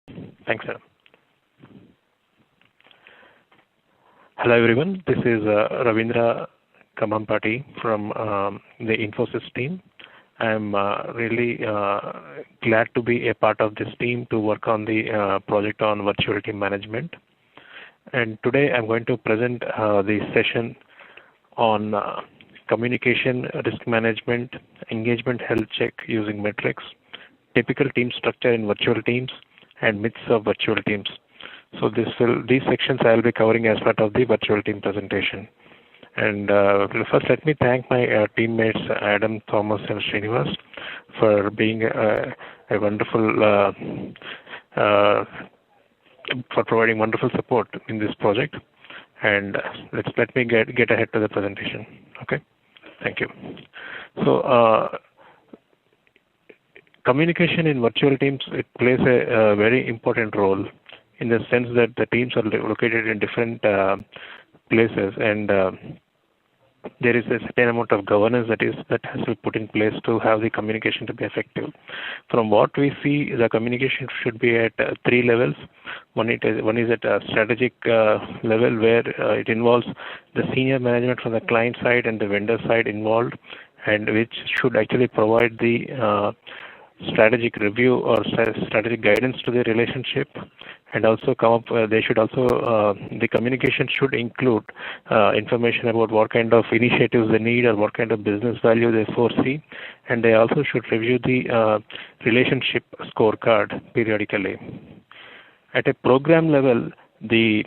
Thanks, sir. Hello, everyone. This is Ravindra Kamampati from the Infosys team. I'm really glad to be a part of this team to work on the project on virtual team management. And today I'm going to present the session on communication risk management, engagement health check using metrics, typical team structure in virtual teams, and myths of virtual teams. So these sections I'll be covering as part of the virtual team presentation. And first, let me thank my teammates Adam, Thomas, and Srinivas for being a wonderful, for providing wonderful support in this project. And let me get ahead to the presentation. Okay, thank you. So communication in virtual teams, it plays a very important role in the sense that the teams are located in different places, and there is a certain amount of governance that has to be put in place to have the communication to be effective. From what we see, the communication should be at three levels. One is at a strategic level, where it involves the senior management from the client side and the vendor side involved, and which should actually provide the strategic review or strategic guidance to the relationship, and also they should also the communication should include information about what kind of initiatives they need or what kind of business value they foresee, and they also should review the relationship scorecard periodically. At a program level, the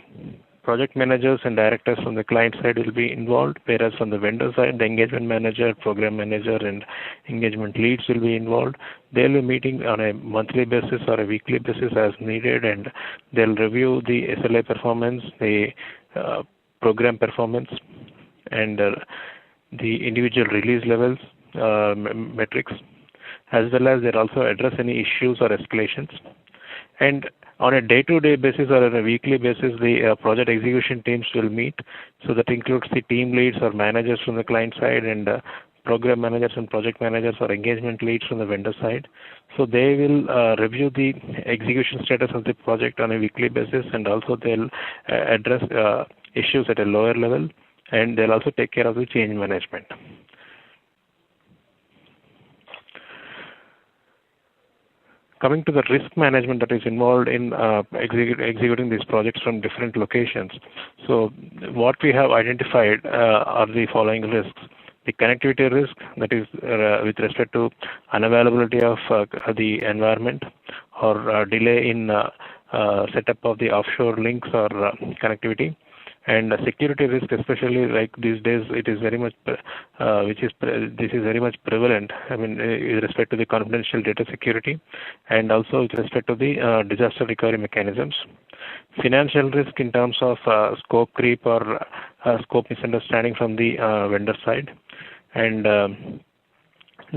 project managers and directors from the client side will be involved, whereas from the vendor side, the engagement manager, program manager, and engagement leads will be involved. They'll be meeting on a monthly basis or a weekly basis as needed, and they'll review the SLA performance, the program performance, and the individual release levels, metrics, as well as they'll also address any issues or escalations. And on a day-to-day basis or on a weekly basis, the project execution teams will meet. So that includes the team leads or managers from the client side, and program managers and project managers or engagement leads from the vendor side. So they will review the execution status of the project on a weekly basis, and also they'll address issues at a lower level, and they'll also take care of the change management. Coming to the risk management that is involved in executing these projects from different locations. So what we have identified are the following risks. The connectivity risk, that is with respect to unavailability of the environment, or delay in setup of the offshore links or connectivity. And security risk, especially like these days, it is very much, this is very much prevalent. I mean, with respect to the confidential data security, and also with respect to the disaster recovery mechanisms. Financial risk in terms of scope creep or scope misunderstanding from the vendor side, and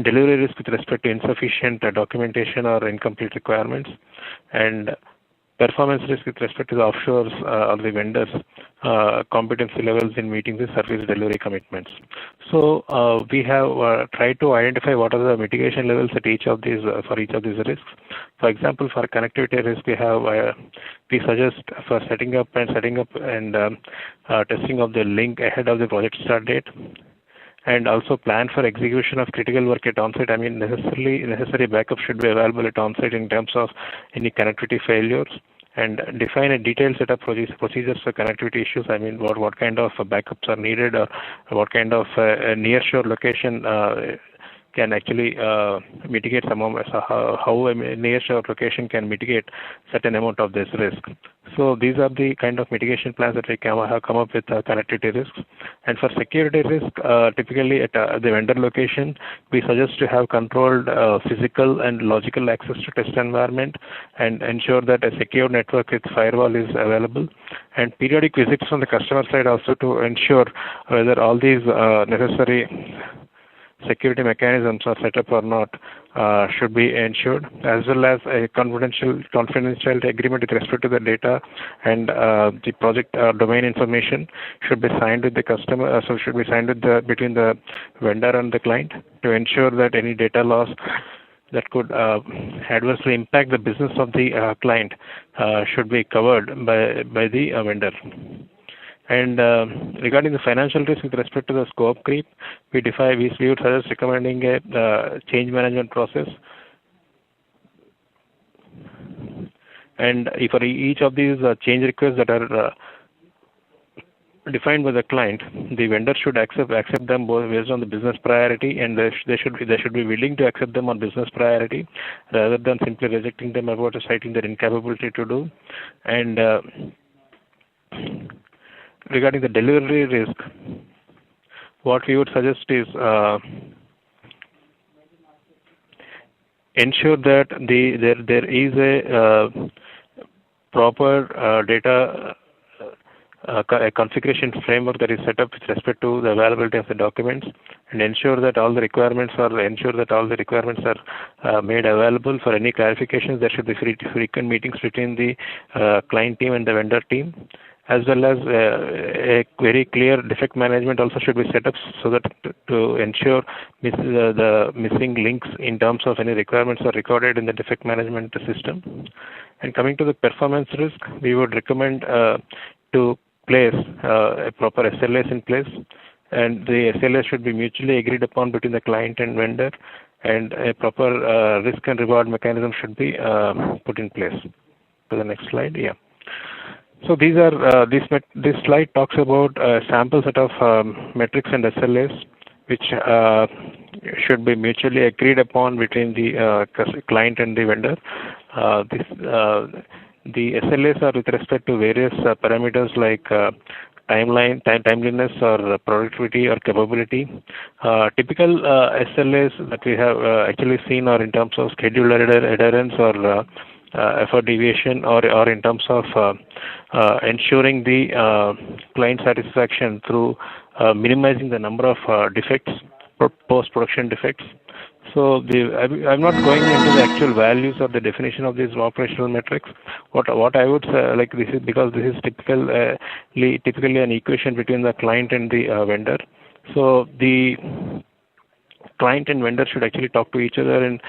delivery risk with respect to insufficient documentation or incomplete requirements, and performance risk with respect to the offshores or the vendors' competency levels in meeting the service delivery commitments. So we have tried to identify what are the mitigation levels at each of these for each of these risks. For example, for connectivity risk, we suggest for setting up and testing of the link ahead of the project start date, and also plan for execution of critical work at onsite. I mean, necessary backup should be available at onsite in terms of any connectivity failures, and define a detailed set of procedures for connectivity issues. I mean, what kind of backups are needed, or what kind of nearshore location can actually mitigate some of how a nearshore location can mitigate certain amount of this risk. So these are the kind of mitigation plans that we have come up with connectivity risks. And for security risk, typically at the vendor location, we suggest to have controlled physical and logical access to test environment, and ensure that a secure network with firewall is available, and periodic visits from the customer side also to ensure whether all these necessary security mechanisms are set up or not should be ensured, as well as a confidentiality agreement with respect to the data and the project domain information should be signed with the customer. So should be signed with between the vendor and the client to ensure that any data loss that could adversely impact the business of the client should be covered by the vendor. And regarding the financial risk with respect to the scope creep, we would suggest recommending a change management process. And for each of these change requests that are defined by the client, the vendor should accept them both based on the business priority, and they should be willing to accept them on business priority rather than simply rejecting them about citing their incapability to do. And regarding the delivery risk, what we would suggest is ensure that there is a proper data a configuration framework that is set up with respect to the availability of the documents, and ensure that all the requirements are made available. For any clarifications, there should be frequent meetings between the client team and the vendor team, as well as a very clear defect management also should be set up so that to ensure the missing links in terms of any requirements are recorded in the defect management system. And coming to the performance risk, we would recommend to place a proper SLAs in place, and the SLAs should be mutually agreed upon between the client and vendor, and a proper risk and reward mechanism should be put in place. To the next slide, yeah. So these are this slide talks about a sample set of metrics and SLAs which should be mutually agreed upon between the client and the vendor. The SLAs are with respect to various parameters like timeliness or productivity or capability. Typical SLAs that we have actually seen are in terms of schedule adherence or effort deviation, or in terms of ensuring the client satisfaction through minimizing the number of defects, post-production defects. So I'm not going into the actual values or the definition of these operational metrics. What I would say, like, this is because this is typically an equation between the client and the vendor. So the client and vendor should actually talk to each other and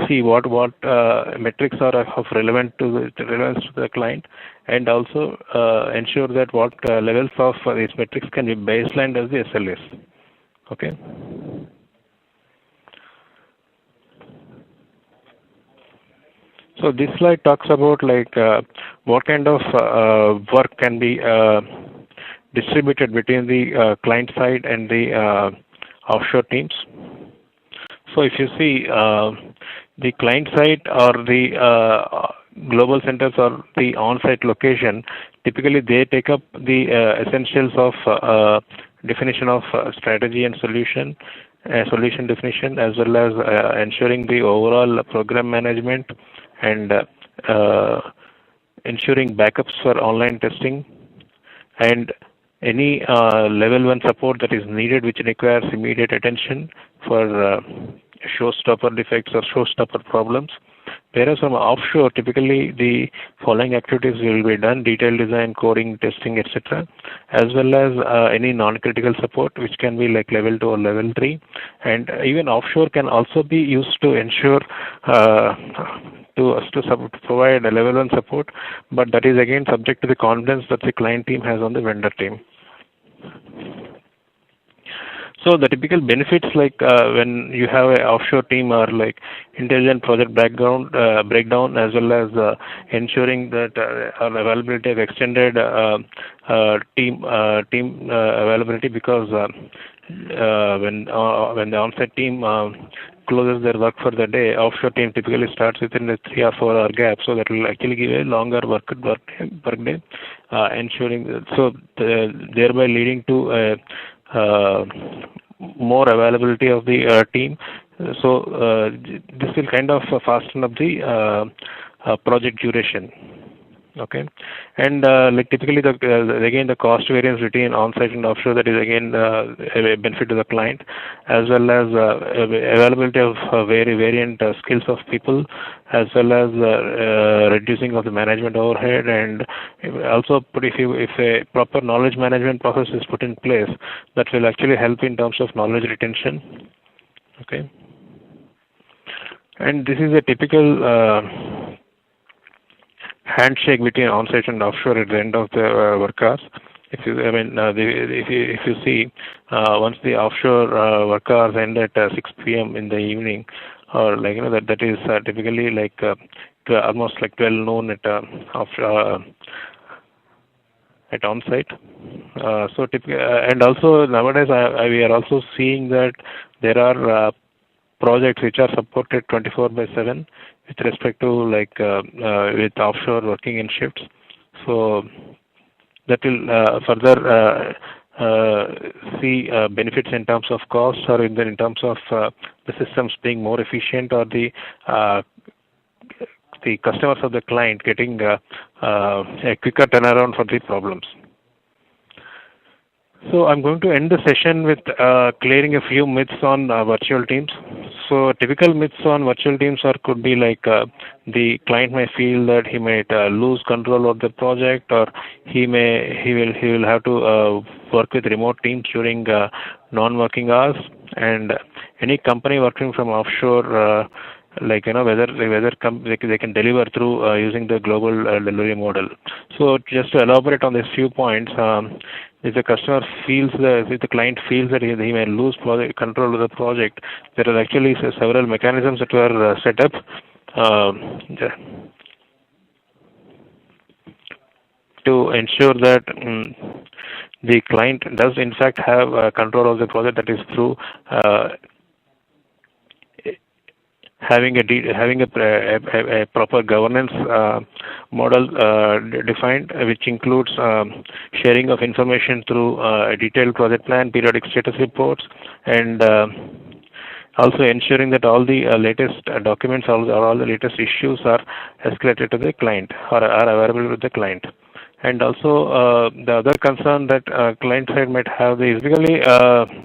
see what metrics are of relevance to the client, and also ensure that what levels of these metrics can be baselined as the SLAs. Okay. So this slide talks about like what kind of work can be distributed between the client side and the offshore teams. So if you see the client side or the global centers or the on-site location, typically they take up the essentials of definition of strategy and solution definition, as well as ensuring the overall program management, and ensuring backups for online testing, and any level 1 support that is needed which requires immediate attention for showstopper defects or showstopper problems. Whereas from offshore, typically the following activities will be done: detailed design, coding, testing, etc., as well as any non-critical support, which can be like level 2 or level 3. And even offshore can also be used to ensure to provide a level 1 support, but that is again subject to the confidence that the client team has on the vendor team. So the typical benefits, like when you have an offshore team, are like intelligent project breakdown, as well as ensuring that availability of extended team availability, because when the on-site team closes their work for the day, offshore team typically starts within a 3 or 4 hour gap, so that will actually give a longer work day, ensuring thereby leading to more availability of the team. So this will kind of fasten up the project duration. Okay, and like typically again the cost variance between on-site and offshore, that is again a benefit to the client, as well as availability of variant skills of people, as well as reducing of the management overhead, and also if a proper knowledge management process is put in place, that will actually help in terms of knowledge retention. Okay. And this is a typical handshake between on-site and offshore at the end of the work hours. If you, I mean, if you see, once the offshore work hours end at 6 p.m. in the evening, or like that is typically like almost like 12 noon at offshore at on-site. So typically, and also nowadays we are also seeing that there are projects which are supported 24/7 with respect to like with offshore working in shifts. So that will further see benefits in terms of cost, or in terms of the systems being more efficient, or the customers of the client getting a quicker turnaround for the problems. So I'm going to end the session with clearing a few myths on virtual teams. So typical myths on virtual teams could be like the client may feel that he might lose control of the project, or he will have to work with remote teams during non-working hours, and any company working from offshore. Like whether they can deliver through using the global delivery model. So just to elaborate on these few points, if the customer feels if the client feels that he may lose control of the project, there are actually several mechanisms that were set up to ensure that the client does in fact have control of the project. That is through having a proper governance model defined, which includes sharing of information through a detailed project plan, periodic status reports, and also ensuring that all the latest documents or all the latest issues are escalated to the client or are available with the client. And also the other concern that client side might have is basically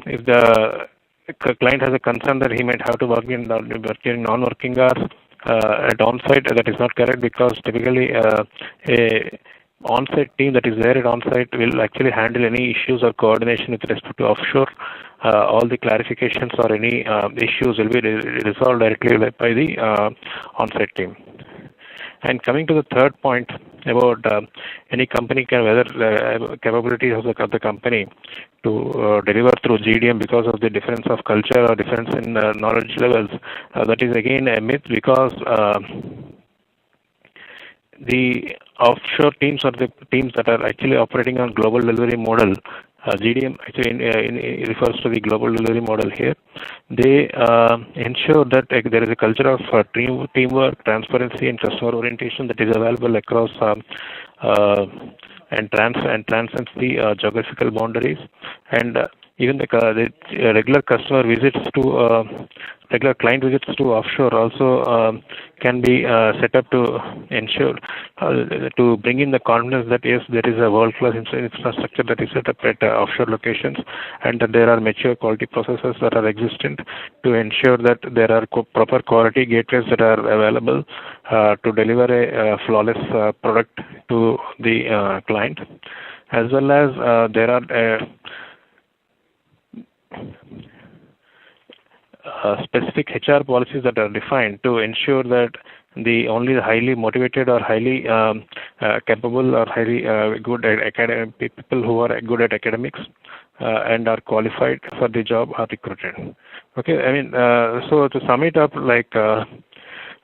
if the client has a concern that he might have to work during non-working hours at on-site. That is not correct, because typically a on-site team that is there at on-site will actually handle any issues or coordination with respect to offshore. All the clarifications or any issues will be resolved directly by the on-site team. And coming to the third point about any company whether capabilities of the company to deliver through GDM because of the difference of culture or difference in knowledge levels, that is again a myth, because the offshore teams or the teams that are actually operating on global delivery model, GDM actually refers to the global delivery model here. They ensure that there is a culture of teamwork, transparency, and customer orientation that is available across and transcends the geographical boundaries. And even the regular customer visits to regular client visits to offshore also can be set up to ensure to bring in the confidence that yes, there is a world-class infrastructure that is set up at offshore locations, and that there are mature quality processes that are existent to ensure that there are proper quality gateways that are available to deliver a flawless product to the client, as well as there are specific HR policies that are defined to ensure that only the highly motivated or highly capable or highly good at academic people who are good at academics and are qualified for the job are recruited. Okay, I mean, so to sum it up, like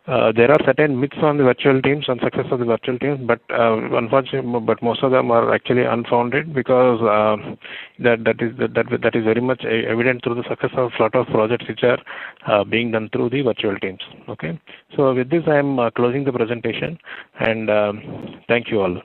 there are certain myths on the virtual teams and success of the virtual teams, but unfortunately, but most of them are actually unfounded, because that is very much evident through the success of a lot of projects which are being done through the virtual teams. Okay, so with this I am closing the presentation, and thank you all.